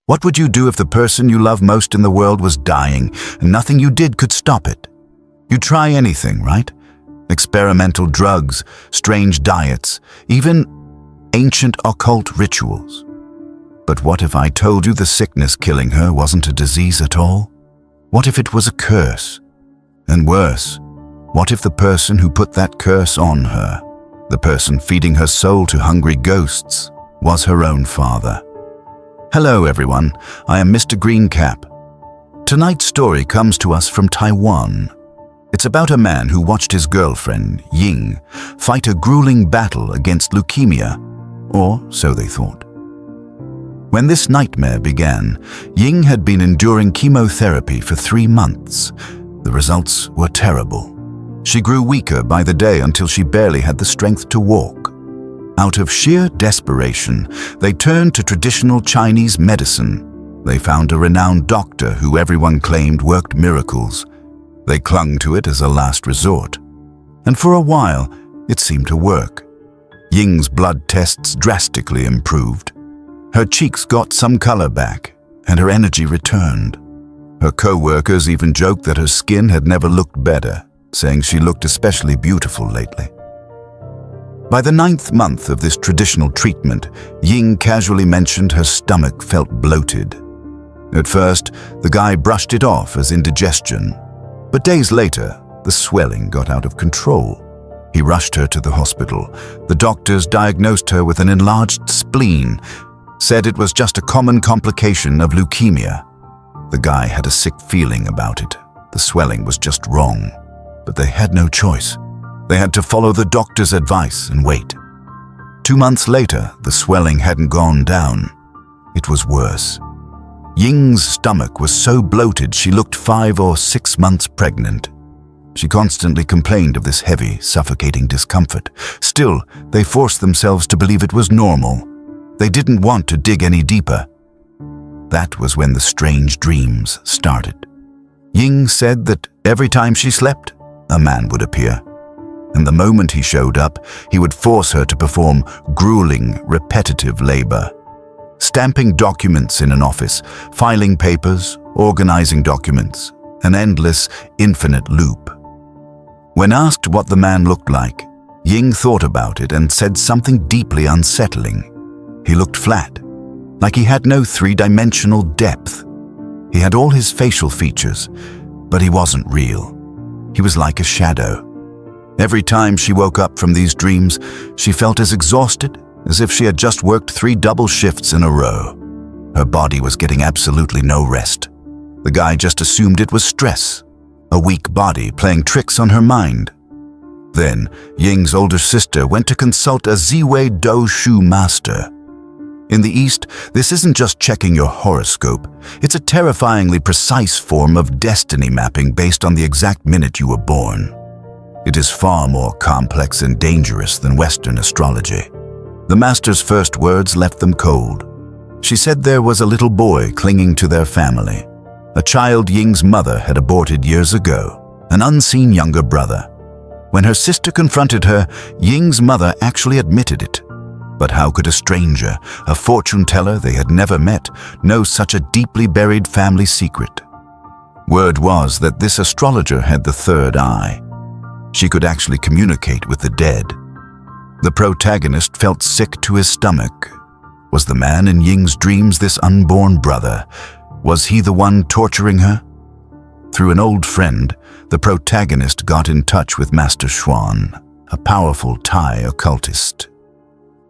What would you do if the person you love most in the world was dying and nothing you did could stop it? You'd try anything, right? Experimental drugs, strange diets, even ancient occult rituals. But what if I told you the sickness killing her wasn't a disease at all? What if it was a curse? And worse, what if the person who put that curse on her, the person feeding her soul to hungry ghosts, was her own father? Hello everyone, I am Mr. Greencap. Tonight's story comes to us from Taiwan. It's about a man who watched his girlfriend, Ying, fight a grueling battle against leukemia, or so they thought. When this nightmare began, Ying had been enduring chemotherapy for 3 months. The results were terrible. She grew weaker by the day until she barely had the strength to walk. Out of sheer desperation, they turned to traditional Chinese medicine. They found a renowned doctor who everyone claimed worked miracles. They clung to it as a last resort. And for a while, it seemed to work. Ying's blood tests drastically improved. Her cheeks got some color back, and her energy returned. Her co-workers even joked that her skin had never looked better, saying she looked especially beautiful lately. By the 9th month of this traditional treatment, Ying casually mentioned her stomach felt bloated. At first, the guy brushed it off as indigestion, but days later, the swelling got out of control. He rushed her to the hospital. The doctors diagnosed her with an enlarged spleen, said it was just a common complication of leukemia. The guy had a sick feeling about it. The swelling was just wrong, but they had no choice. They had to follow the doctor's advice and wait. 2 months later, the swelling hadn't gone down. It was worse. Ying's stomach was so bloated she looked 5 or 6 months pregnant. She constantly complained of this heavy, suffocating discomfort. Still, they forced themselves to believe it was normal. They didn't want to dig any deeper. That was when the strange dreams started. Ying said that every time she slept, a man would appear. And the moment he showed up, he would force her to perform grueling, repetitive labor. Stamping documents in an office, filing papers, organizing documents, an endless, infinite loop. When asked what the man looked like, Ying thought about it and said something deeply unsettling. He looked flat, like he had no 3-dimensional depth. He had all his facial features, but he wasn't real. He was like a shadow. Every time she woke up from these dreams, she felt as exhausted as if she had just worked 3 double shifts in a row. Her body was getting absolutely no rest. The guy just assumed it was stress, a weak body playing tricks on her mind. Then, Ying's older sister went to consult a Ziwei Do Shu master. In the East, this isn't just checking your horoscope. It's a terrifyingly precise form of destiny mapping based on the exact minute you were born. It is far more complex and dangerous than Western astrology. The master's first words left them cold. She said there was a little boy clinging to their family. A child Ying's mother had aborted years ago, an unseen younger brother. When her sister confronted her, Ying's mother actually admitted it. But how could a stranger, a fortune teller they had never met, know such a deeply buried family secret? Word was that this astrologer had the third eye. She could actually communicate with the dead. The protagonist felt sick to his stomach. Was the man in Ying's dreams this unborn brother? Was he the one torturing her? Through an old friend, the protagonist got in touch with Master Xuan, a powerful Thai occultist.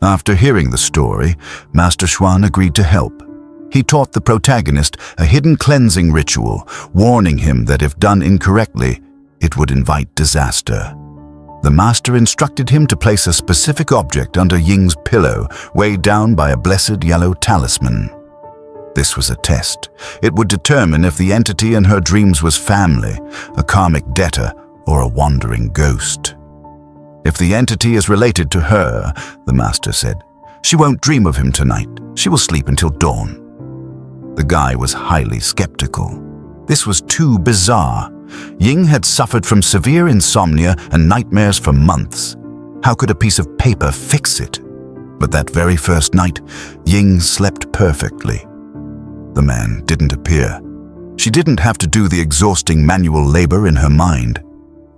After hearing the story, Master Xuan agreed to help. He taught the protagonist a hidden cleansing ritual, warning him that if done incorrectly, it would invite disaster. The master instructed him to place a specific object under Ying's pillow, weighed down by a blessed yellow talisman. This was a test. It would determine if the entity in her dreams was family, a karmic debtor, or a wandering ghost. If the entity is related to her, the master said, she won't dream of him tonight. She will sleep until dawn. The guy was highly skeptical. This was too bizarre. Ying had suffered from severe insomnia and nightmares for months. How could a piece of paper fix it? But that very first night, Ying slept perfectly. The man didn't appear. She didn't have to do the exhausting manual labor in her mind.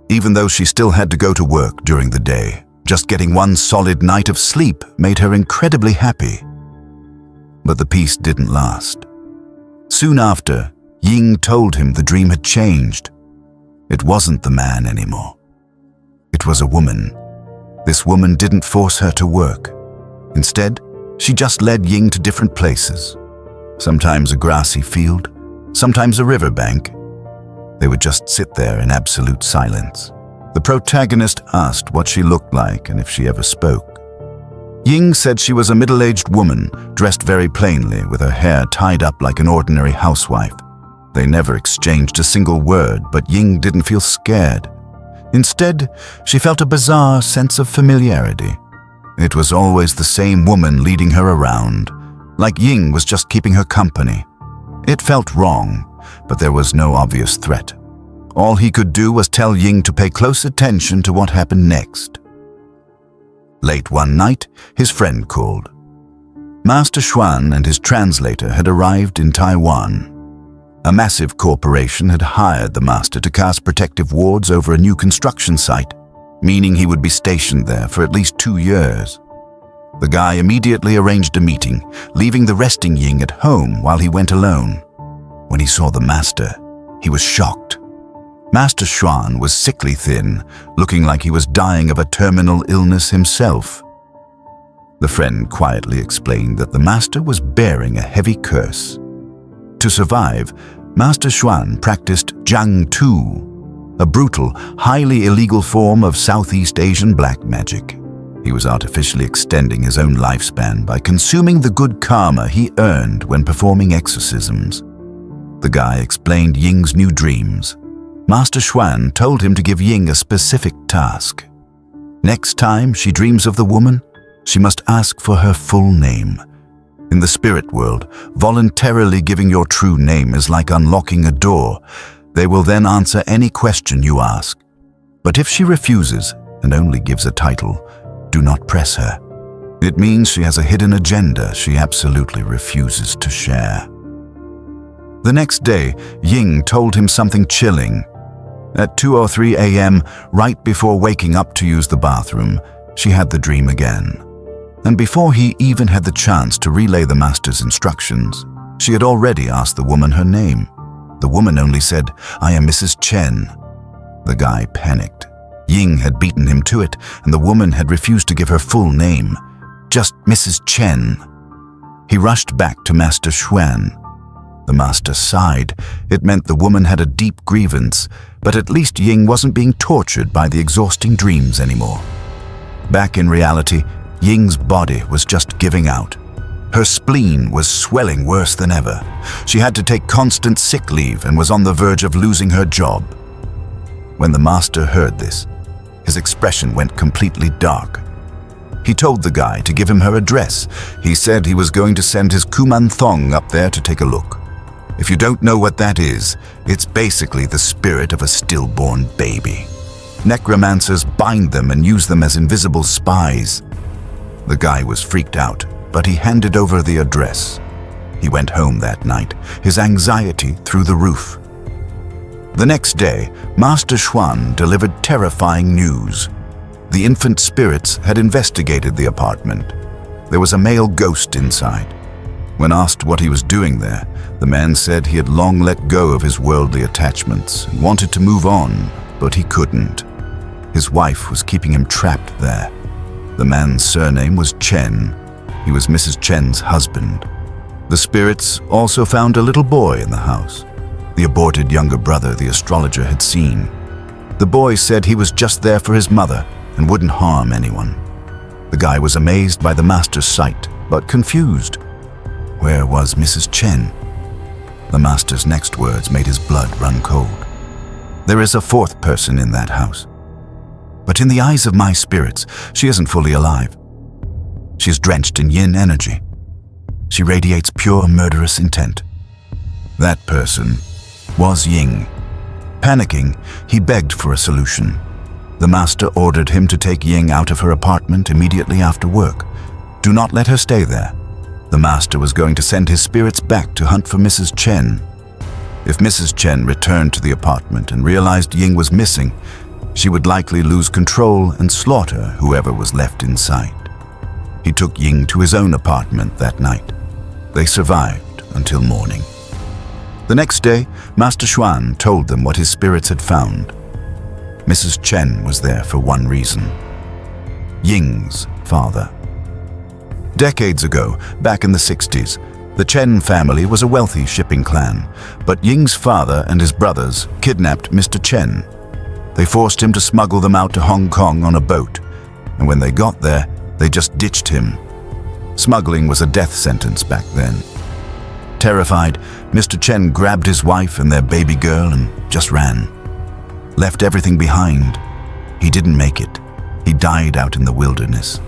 Even though she still had to go to work during the day, just getting one solid night of sleep made her incredibly happy. But the peace didn't last. Soon after, Ying told him the dream had changed. It wasn't the man anymore. It was a woman. This woman didn't force her to work. Instead, she just led Ying to different places. Sometimes a grassy field, sometimes a riverbank. They would just sit there in absolute silence. The protagonist asked what she looked like and if she ever spoke. Ying said she was a middle-aged woman, dressed very plainly, with her hair tied up like an ordinary housewife. They never exchanged a single word, but Ying didn't feel scared. Instead, she felt a bizarre sense of familiarity. It was always the same woman leading her around, like Ying was just keeping her company. It felt wrong, but there was no obvious threat. All he could do was tell Ying to pay close attention to what happened next. Late one night, his friend called. Master Xuan and his translator had arrived in Taiwan. A massive corporation had hired the master to cast protective wards over a new construction site, meaning he would be stationed there for at least 2 years. The guy immediately arranged a meeting, leaving the resting Ying at home while he went alone. When he saw the master, he was shocked. Master Xuan was sickly thin, looking like he was dying of a terminal illness himself. The friend quietly explained that the master was bearing a heavy curse. To survive, Master Xuan practiced Jiang Tu, a brutal, highly illegal form of Southeast Asian black magic. He was artificially extending his own lifespan by consuming the good karma he earned when performing exorcisms. The guy explained Ying's new dreams. Master Xuan told him to give Ying a specific task. Next time she dreams of the woman, she must ask for her full name. In the spirit world, voluntarily giving your true name is like unlocking a door. They will then answer any question you ask. But if she refuses and only gives a title, do not press her. It means she has a hidden agenda she absolutely refuses to share. The next day, Ying told him something chilling. At 2 or 3 a.m., right before waking up to use the bathroom, she had the dream again. And before he even had the chance to relay the master's instructions, she had already asked the woman her name. The woman only said, "I am Mrs. Chen." The guy panicked. Ying had beaten him to it, and the woman had refused to give her full name, just Mrs. Chen. He rushed back to Master Xuan. The master sighed. It meant the woman had a deep grievance, but at least Ying wasn't being tortured by the exhausting dreams anymore. Back in reality, Ying's body was just giving out. Her spleen was swelling worse than ever. She had to take constant sick leave and was on the verge of losing her job. When the master heard this, his expression went completely dark. He told the guy to give him her address. He said he was going to send his Kuman Thong up there to take a look. If you don't know what that is, it's basically the spirit of a stillborn baby. Necromancers bind them and use them as invisible spies. The guy was freaked out, but he handed over the address. He went home that night, his anxiety through the roof. The next day, Master Xuan delivered terrifying news. The infant spirits had investigated the apartment. There was a male ghost inside. When asked what he was doing there, the man said he had long let go of his worldly attachments and wanted to move on, but he couldn't. His wife was keeping him trapped there. The man's surname was Chen. He was Mrs. Chen's husband. The spirits also found a little boy in the house. The aborted younger brother the astrologer had seen. The boy said he was just there for his mother and wouldn't harm anyone. The guy was amazed by the master's sight, but confused. Where was Mrs. Chen? The master's next words made his blood run cold. There is a fourth person in that house. But in the eyes of my spirits, she isn't fully alive. She is drenched in yin energy. She radiates pure murderous intent. That person was Ying. Panicking, he begged for a solution. The master ordered him to take Ying out of her apartment immediately after work. Do not let her stay there. The master was going to send his spirits back to hunt for Mrs. Chen. If Mrs. Chen returned to the apartment and realized Ying was missing, she would likely lose control and slaughter whoever was left in sight. He took Ying to his own apartment that night. They survived until morning. The next day, Master Xuan told them what his spirits had found. Mrs. Chen was there for one reason: Ying's father. Decades ago, back in the 60s, the Chen family was a wealthy shipping clan, but Ying's father and his brothers kidnapped Mr. Chen. They forced him to smuggle them out to Hong Kong on a boat, and when they got there, they just ditched him. Smuggling was a death sentence back then. Terrified, Mr. Chen grabbed his wife and their baby girl and just ran. Left everything behind. He didn't make it. He died out in the wilderness.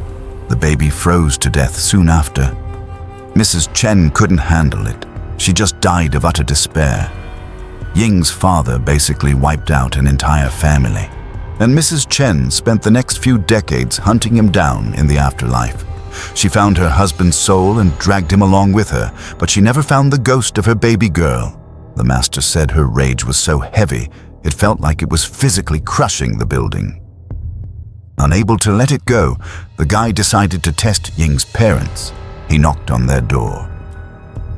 The baby froze to death soon after. Mrs. Chen couldn't handle it. She just died of utter despair. Ying's father basically wiped out an entire family, and Mrs. Chen spent the next few decades hunting him down in the afterlife. She found her husband's soul and dragged him along with her, but she never found the ghost of her baby girl. The master said her rage was so heavy, it felt like it was physically crushing the building. Unable to let it go, the guy decided to test Ying's parents. He knocked on their door.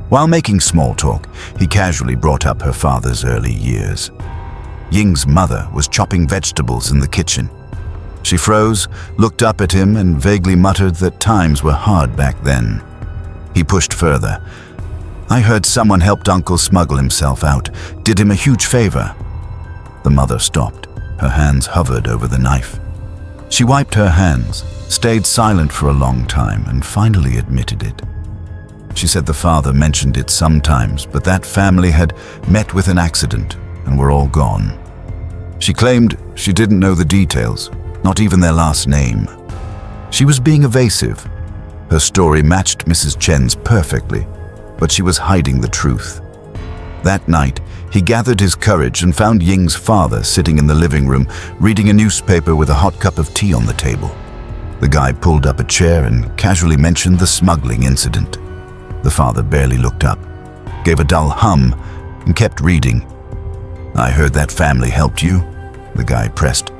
While making small talk, he casually brought up her father's early years. Ying's mother was chopping vegetables in the kitchen. She froze, looked up at him, and vaguely muttered that times were hard back then. He pushed further. "I heard someone helped Uncle smuggle himself out, did him a huge favor." The mother stopped. Her hands hovered over the knife. She wiped her hands, stayed silent for a long time, and finally admitted it. She said the father mentioned it sometimes, but that family had met with an accident and were all gone. She claimed she didn't know the details, not even their last name. She was being evasive. Her story matched Mrs. Chen's perfectly, but she was hiding the truth. That night, he gathered his courage and found Ying's father sitting in the living room, reading a newspaper with a hot cup of tea on the table. The guy pulled up a chair and casually mentioned the smuggling incident. The father barely looked up, gave a dull hum, and kept reading. "I heard that family helped you," the guy pressed.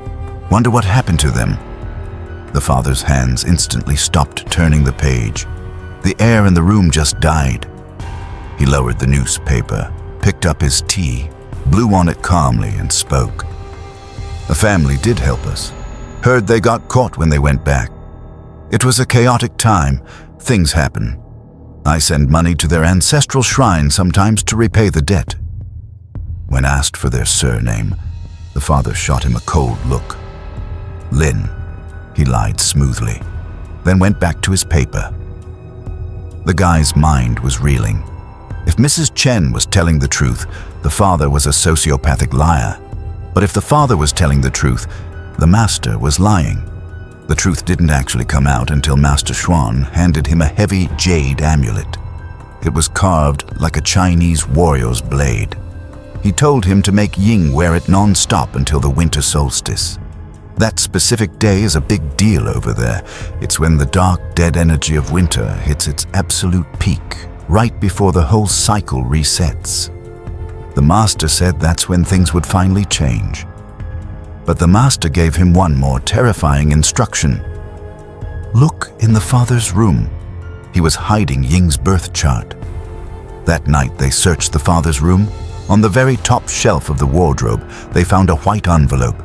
"Wonder what happened to them?" The father's hands instantly stopped turning the page. The air in the room just died. He lowered the newspaper, picked up his tea, blew on it calmly, and spoke. "A family did help us. Heard they got caught when they went back. It was a chaotic time. Things happen. I send money to their ancestral shrine sometimes to repay the debt." When asked for their surname, the father shot him a cold look. "Lin," he lied smoothly, then went back to his paper. The guy's mind was reeling. If Mrs. Chen was telling the truth, the father was a sociopathic liar. But if the father was telling the truth, the master was lying. The truth didn't actually come out until Master Xuan handed him a heavy jade amulet. It was carved like a Chinese warrior's blade. He told him to make Ying wear it non-stop until the winter solstice. That specific day is a big deal over there. It's when the dark, dead energy of winter hits its absolute peak, right before the whole cycle resets. The master said that's when things would finally change. But the master gave him one more terrifying instruction. "Look in the father's room." He was hiding Ying's birth chart. That night they searched the father's room. On the very top shelf of the wardrobe, they found a white envelope.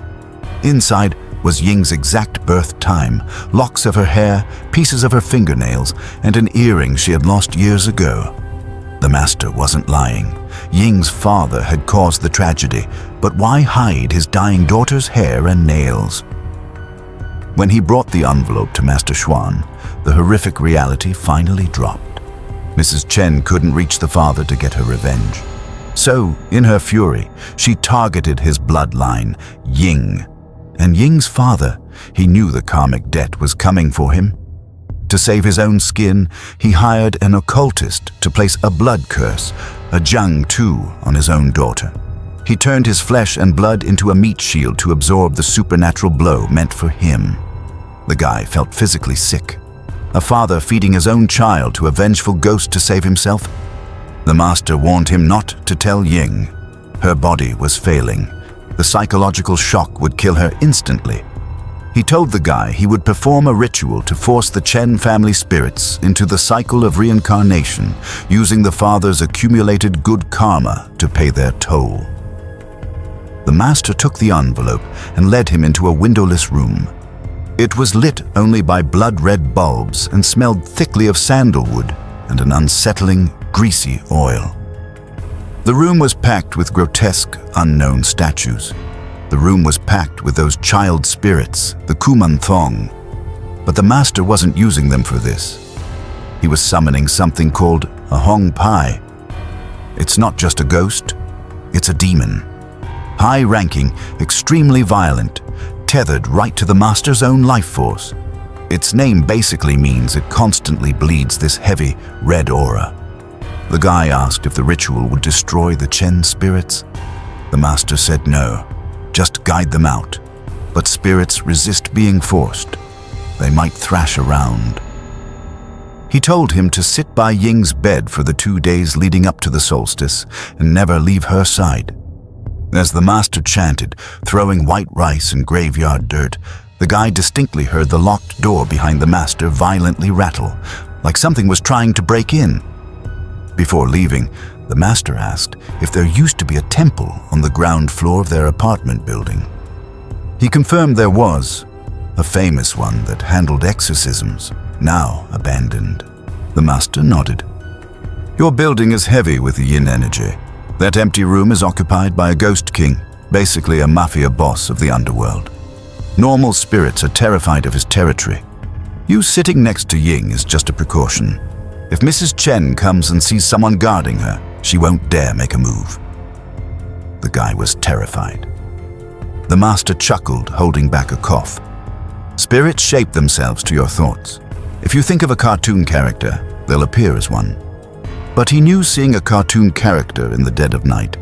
Inside was Ying's exact birth time, locks of her hair, pieces of her fingernails, and an earring she had lost years ago. The master wasn't lying. Ying's father had caused the tragedy, but why hide his dying daughter's hair and nails? When he brought the envelope to Master Xuan, the horrific reality finally dropped. Mrs. Chen couldn't reach the father to get her revenge. So, in her fury, she targeted his bloodline, Ying. And Ying's father, he knew the karmic debt was coming for him. To save his own skin, he hired an occultist to place a blood curse, a Jiang Tu, on his own daughter. He turned his flesh and blood into a meat shield to absorb the supernatural blow meant for him. The guy felt physically sick. A father feeding his own child to a vengeful ghost to save himself? The master warned him not to tell Ying. Her body was failing. The psychological shock would kill her instantly. He told the guy he would perform a ritual to force the Chen family spirits into the cycle of reincarnation, using the father's accumulated good karma to pay their toll. The master took the envelope and led him into a windowless room. It was lit only by blood-red bulbs and smelled thickly of sandalwood and an unsettling, greasy oil. The room was packed with grotesque, unknown statues. The room was packed with those child spirits, the Kuman Thong. But the master wasn't using them for this. He was summoning something called a Hong Pai. It's not just a ghost, it's a demon. High-ranking, extremely violent, tethered right to the master's own life force. Its name basically means it constantly bleeds this heavy, red aura. The guy asked if the ritual would destroy the Chen spirits. The master said no, just guide them out. But spirits resist being forced. They might thrash around. He told him to sit by Ying's bed for the 2 days leading up to the solstice and never leave her side. As the master chanted, throwing white rice and graveyard dirt, the guy distinctly heard the locked door behind the master violently rattle, like something was trying to break in. Before leaving, the master asked if there used to be a temple on the ground floor of their apartment building. He confirmed there was, a famous one that handled exorcisms, now abandoned. The master nodded. Your building is heavy with the yin energy. That empty room is occupied by a ghost king, basically a mafia boss of the underworld. Normal spirits are terrified of his territory. You sitting next to Ying is just a precaution. If Mrs. Chen comes and sees someone guarding her, she won't dare make a move. The guy was terrified. The master chuckled, holding back a cough. Spirits shape themselves to your thoughts. If you think of a cartoon character, they'll appear as one. But he knew seeing a cartoon character in the dead of night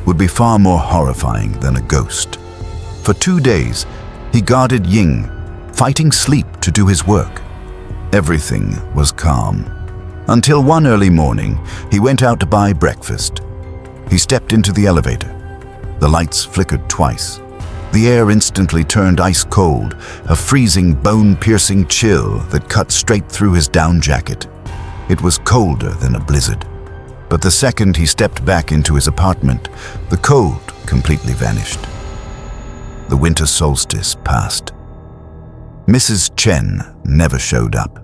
would be far more horrifying than a ghost. For 2 days, he guarded Ying, fighting sleep to do his work. Everything was calm. Until one early morning, he went out to buy breakfast. He stepped into the elevator. The lights flickered twice. The air instantly turned ice cold, a freezing, bone-piercing chill that cut straight through his down jacket. It was colder than a blizzard. But the second he stepped back into his apartment, the cold completely vanished. The winter solstice passed. Mrs. Chen never showed up.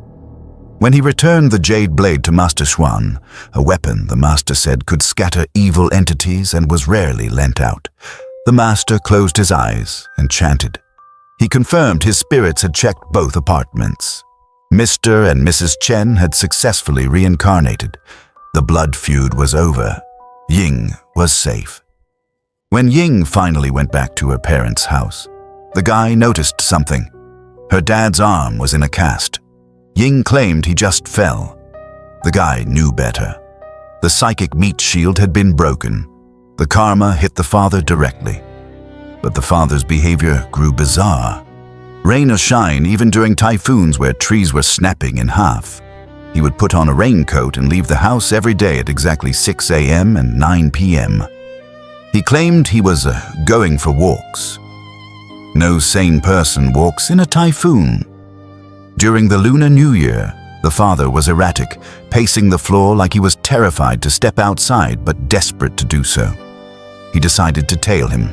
When he returned the jade blade to Master Xuan, a weapon the master said could scatter evil entities and was rarely lent out, the master closed his eyes and chanted. He confirmed his spirits had checked both apartments. Mr. and Mrs. Chen had successfully reincarnated. The blood feud was over. Ying was safe. When Ying finally went back to her parents' house, the guy noticed something. Her dad's arm was in a cast. Ying claimed he just fell. The guy knew better. The psychic meat shield had been broken. The karma hit the father directly. But the father's behavior grew bizarre. Rain or shine, even during typhoons where trees were snapping in half. He would put on a raincoat and leave the house every day at exactly 6 a.m. and 9 p.m. He claimed he was going for walks. No sane person walks in a typhoon. During the Lunar New Year, the father was erratic, pacing the floor like he was terrified to step outside but desperate to do so. He decided to tail him.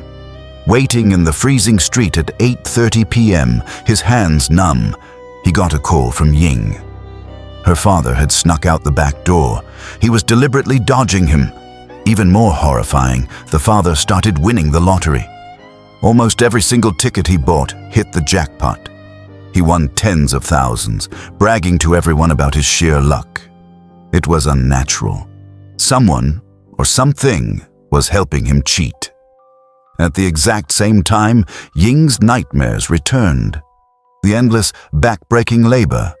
Waiting in the freezing street at 8:30 p.m., his hands numb, he got a call from Ying. Her father had snuck out the back door. He was deliberately dodging him. Even more horrifying, the father started winning the lottery. Almost every single ticket he bought hit the jackpot. He won tens of thousands, bragging to everyone about his sheer luck. It was unnatural. Someone, or something, was helping him cheat. At the exact same time, Ying's nightmares returned. The endless, back-breaking labor,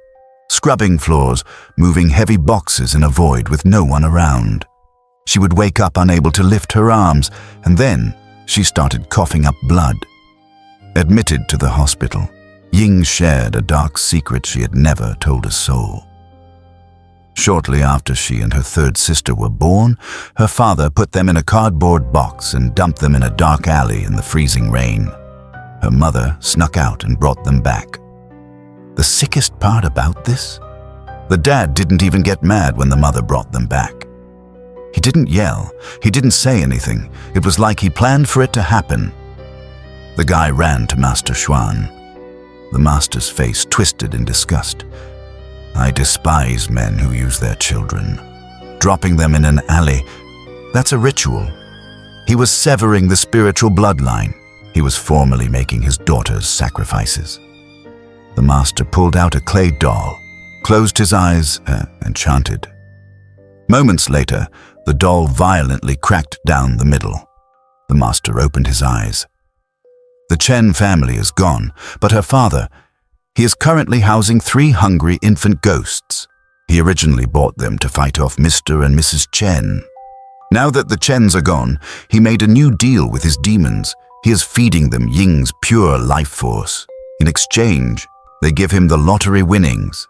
scrubbing floors, moving heavy boxes in a void with no one around. She would wake up unable to lift her arms, and then she started coughing up blood. Admitted to the hospital, Ying shared a dark secret she had never told a soul. Shortly after she and her third sister were born, her father put them in a cardboard box and dumped them in a dark alley in the freezing rain. Her mother snuck out and brought them back. The sickest part about this? The dad didn't even get mad when the mother brought them back. He didn't yell, he didn't say anything. It was like he planned for it to happen. The guy ran to Master Xuan. The master's face twisted in disgust. I despise men who use their children. Dropping them in an alley, that's a ritual. He was severing the spiritual bloodline. He was formally making his daughter's sacrifices. The master pulled out a clay doll, closed his eyes, and chanted. Moments later, the doll violently cracked down the middle. The master opened his eyes. The Chen family is gone, but her father, he is currently housing 3 hungry infant ghosts. He originally bought them to fight off Mr. and Mrs. Chen. Now that the Chens are gone, he made a new deal with his demons. He is feeding them Ying's pure life force. In exchange, they give him the lottery winnings.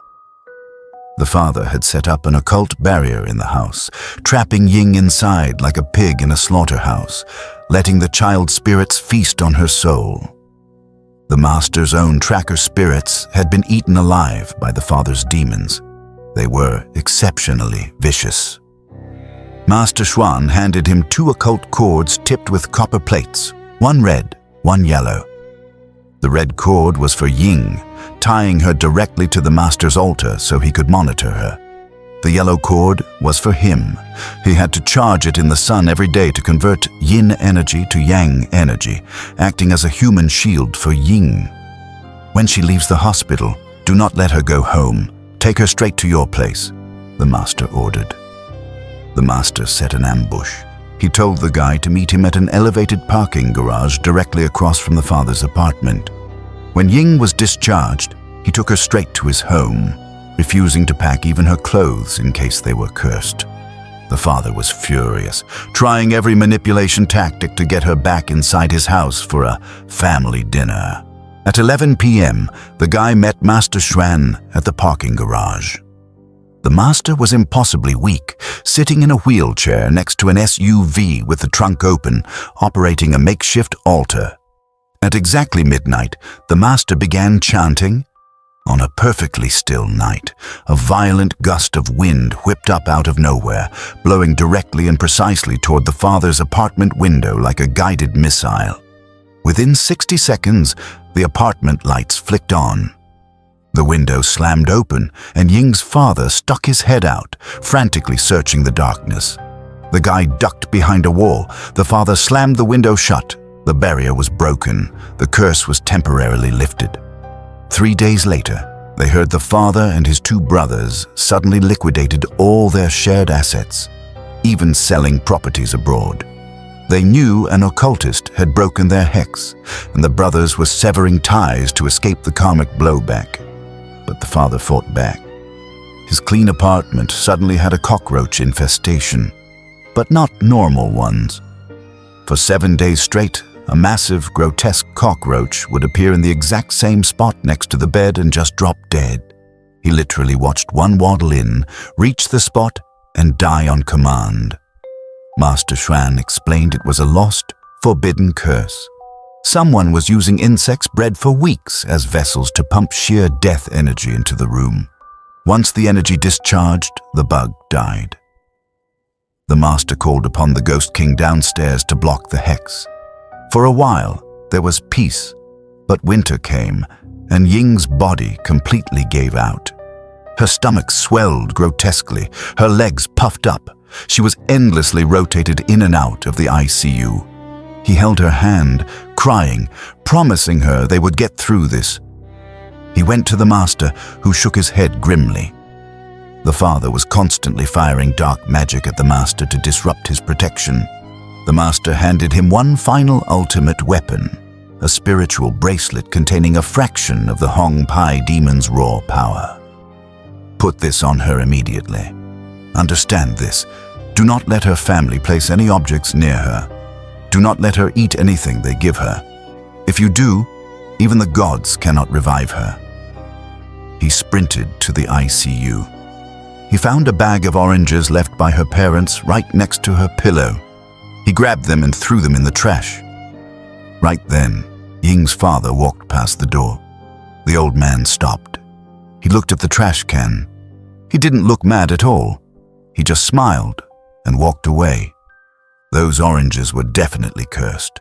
The father had set up an occult barrier in the house, trapping Ying inside like a pig in a slaughterhouse, letting the child's spirits feast on her soul. The master's own tracker spirits had been eaten alive by the father's demons. They were exceptionally vicious. Master Xuan handed him 2 occult cords tipped with copper plates, 1 red, 1 yellow. The red cord was for Ying, tying her directly to the master's altar so he could monitor her. The yellow cord was for him. He had to charge it in the sun every day to convert yin energy to yang energy, acting as a human shield for Ying. When she leaves the hospital, do not let her go home. Take her straight to your place, the master ordered. The master set an ambush. He told the guy to meet him at an elevated parking garage directly across from the father's apartment. When Ying was discharged, he took her straight to his home, refusing to pack even her clothes in case they were cursed. The father was furious, trying every manipulation tactic to get her back inside his house for a family dinner. At 11 p.m., the guy met Master Xuan at the parking garage. The master was impossibly weak, sitting in a wheelchair next to an SUV with the trunk open, operating a makeshift altar. At exactly midnight, the master began chanting. On a perfectly still night, a violent gust of wind whipped up out of nowhere, blowing directly and precisely toward the father's apartment window like a guided missile. Within 60 seconds, the apartment lights flicked on. The window slammed open, and Ying's father stuck his head out, frantically searching the darkness. The guy ducked behind a wall. The father slammed the window shut. The barrier was broken. The curse was temporarily lifted. 3 days later, they heard the father and his 2 brothers suddenly liquidated all their shared assets, even selling properties abroad. They knew an occultist had broken their hex, and the brothers were severing ties to escape the karmic blowback. But the father fought back. His clean apartment suddenly had a cockroach infestation, but not normal ones. For 7 days straight, a massive, grotesque cockroach would appear in the exact same spot next to the bed and just drop dead. He literally watched one waddle in, reach the spot, and die on command. Master Xuan explained it was a lost, forbidden curse. Someone was using insects bred for weeks as vessels to pump sheer death energy into the room. Once the energy discharged, the bug died. The master called upon the Ghost King downstairs to block the hex. For a while, there was peace, but winter came, and Ying's body completely gave out. Her stomach swelled grotesquely, her legs puffed up. She was endlessly rotated in and out of the ICU. He held her hand, crying, promising her they would get through this. He went to the master, who shook his head grimly. The father was constantly firing dark magic at the master to disrupt his protection. The master handed him one final ultimate weapon, a spiritual bracelet containing a fraction of the Hong Pai demon's raw power. Put this on her immediately. Understand this. Do not let her family place any objects near her. Do not let her eat anything they give her. If you do, Even the gods cannot revive her. He sprinted to the ICU. He found a bag of oranges left by her parents right next to her pillow. He grabbed them and threw them in the trash. Right then, Ying's father walked past the door. The old man stopped. He looked at the trash can. He didn't look mad at all. He just smiled and walked away. Those oranges were definitely cursed.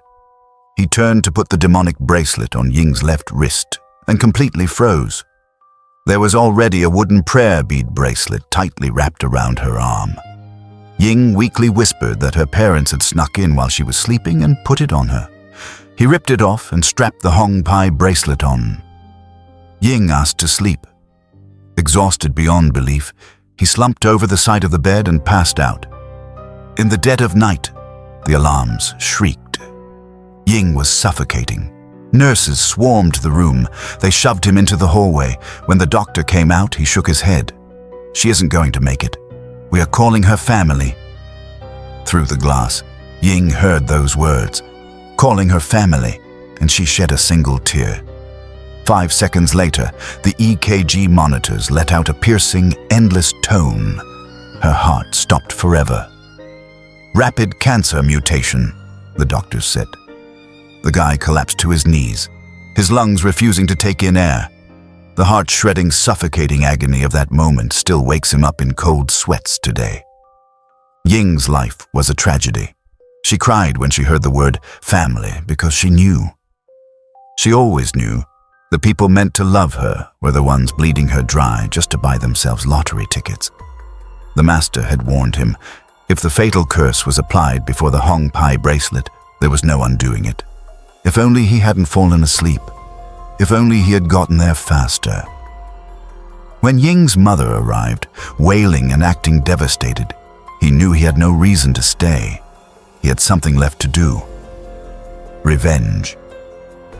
He turned to put the demonic bracelet on Ying's left wrist and completely froze. There was already a wooden prayer bead bracelet tightly wrapped around her arm. Ying weakly whispered that her parents had snuck in while she was sleeping and put it on her. He ripped it off and strapped the Hong Pai bracelet on. Ying asked to sleep. Exhausted beyond belief, he slumped over the side of the bed and passed out. In the dead of night, the alarms shrieked. Ying was suffocating. Nurses swarmed the room. They shoved him into the hallway. When the doctor came out, he shook his head. "She isn't going to make it. We are calling her family." Through the glass, Ying heard those words, calling her family, and she shed a single tear. 5 seconds later, the EKG monitors let out a piercing, endless tone. Her heart stopped forever. "Rapid cancer mutation," the doctors said. The guy collapsed to his knees, his lungs refusing to take in air. The heart-shredding, suffocating agony of that moment still wakes him up in cold sweats today. Ying's life was a tragedy. She cried when she heard the word family because she knew. She always knew the people meant to love her were the ones bleeding her dry just to buy themselves lottery tickets. The master had warned him, if the fatal curse was applied before the Hong Pai bracelet, there was no undoing it. If only he hadn't fallen asleep. If only he had gotten there faster. When Ying's mother arrived, wailing and acting devastated, he knew he had no reason to stay. He had something left to do. Revenge.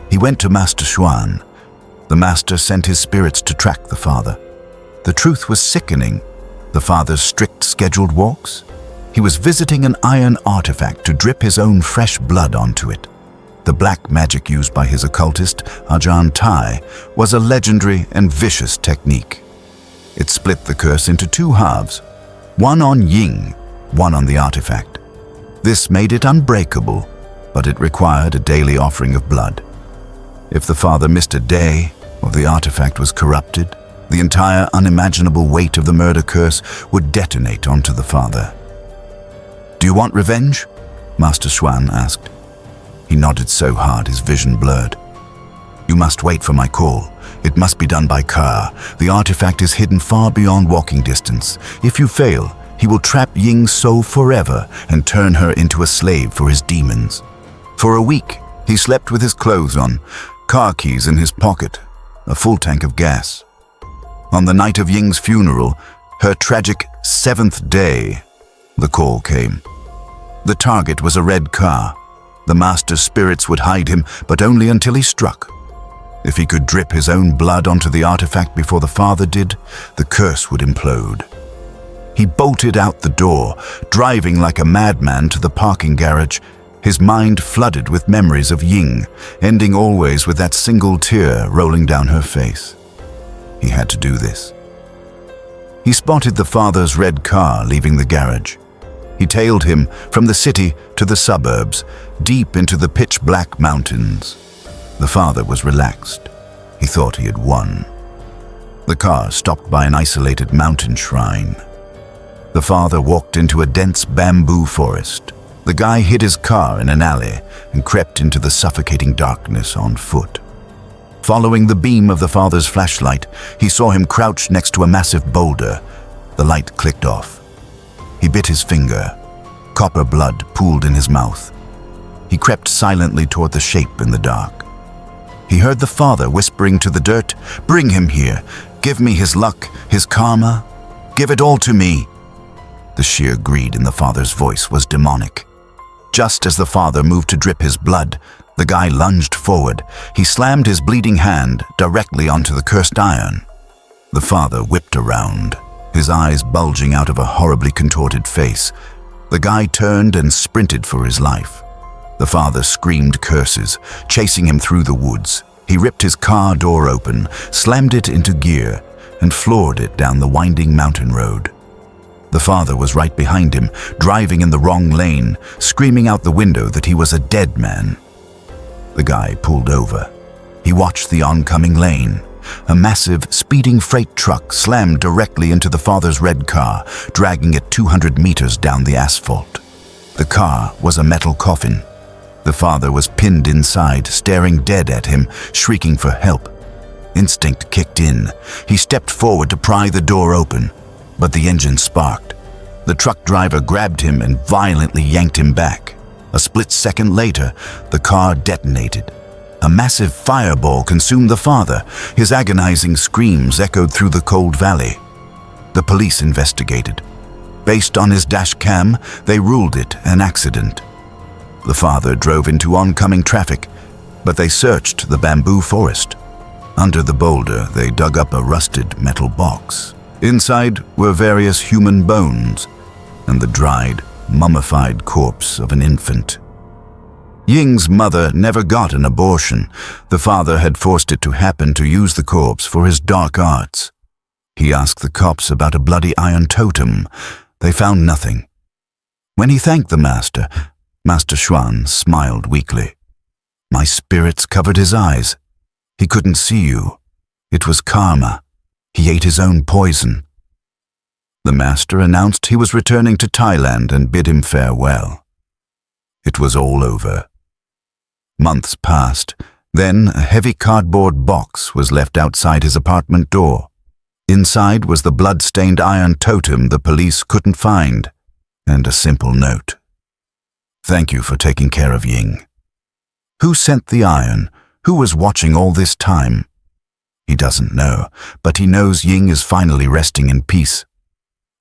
He went to Master Xuan. The master sent his spirits to track the father. The truth was sickening. The father's strict scheduled walks? He was visiting an iron artifact to drip his own fresh blood onto it. The black magic used by his occultist, Ajahn Tai, was a legendary and vicious technique. It split the curse into 2 halves, one on Ying, one on the artifact. This made it unbreakable, but it required a daily offering of blood. If the father missed a day, or the artifact was corrupted, the entire unimaginable weight of the murder curse would detonate onto the father. "Do you want revenge?" Master Xuan asked. He nodded so hard his vision blurred. "You must wait for my call. It must be done by car. The artifact is hidden far beyond walking distance. If you fail, he will trap Ying's soul forever and turn her into a slave for his demons." For a week, he slept with his clothes on, car keys in his pocket, a full tank of gas. On the night of Ying's funeral, her tragic 7th day, the call came. The target was a red car. The master's spirits would hide him, but only until he struck. If he could drip his own blood onto the artifact before the father did, the curse would implode. He bolted out the door, driving like a madman to the parking garage, his mind flooded with memories of Ying, ending always with that single tear rolling down her face. He had to do this. He spotted the father's red car leaving the garage. He tailed him from the city to the suburbs, deep into the pitch-black mountains. The father was relaxed. He thought he had won. The car stopped by an isolated mountain shrine. The father walked into a dense bamboo forest. The guy hid his car in an alley and crept into the suffocating darkness on foot. Following the beam of the father's flashlight, he saw him crouched next to a massive boulder. The light clicked off. He bit his finger. Copper blood pooled in his mouth. He crept silently toward the shape in the dark. He heard the father whispering to the dirt, "Bring him here. Give me his luck, his karma. Give it all to me." The sheer greed in the father's voice was demonic. Just as the father moved to drip his blood, the guy lunged forward. He slammed his bleeding hand directly onto the cursed iron. The father whipped around, his eyes bulging out of a horribly contorted face. The guy turned and sprinted for his life. The father screamed curses, chasing him through the woods. He ripped his car door open, slammed it into gear, and floored it down the winding mountain road. The father was right behind him, driving in the wrong lane, screaming out the window that he was a dead man. The guy pulled over. He watched the oncoming lane. A massive, speeding freight truck slammed directly into the father's red car, dragging it 200 meters down the asphalt. The car was a metal coffin. The father was pinned inside, staring dead at him, shrieking for help. Instinct kicked in. He stepped forward to pry the door open, but the engine sparked. The truck driver grabbed him and violently yanked him back. A split second later, the car detonated. A massive fireball consumed the father. His agonizing screams echoed through the cold valley. The police investigated. Based on his dash cam, they ruled it an accident. The father drove into oncoming traffic, but they searched the bamboo forest. Under the boulder, they dug up a rusted metal box. Inside were various human bones and the dried, mummified corpse of an infant. Ying's mother never got an abortion. The father had forced it to happen to use the corpse for his dark arts. He asked the cops about a bloody iron totem. They found nothing. When he thanked the master, Master Xuan smiled weakly. My spirits covered his eyes. He couldn't see you. It was karma. He ate his own poison. The master announced he was returning to Thailand and bid him farewell. It was all over. Months passed. Then a heavy cardboard box was left outside his apartment door. Inside was the blood-stained iron totem the police couldn't find, and a simple note. Thank you for taking care of Ying. Who sent the iron? Who was watching all this time? He doesn't know, but he knows Ying is finally resting in peace.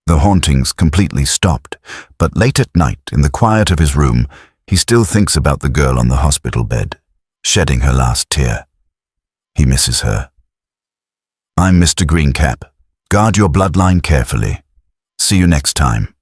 The hauntings completely stopped, but late at night, in the quiet of his room, he still thinks about the girl on the hospital bed, shedding her last tear. He misses her. I'm Mr. Greencap. Guard your bloodline carefully. See you next time.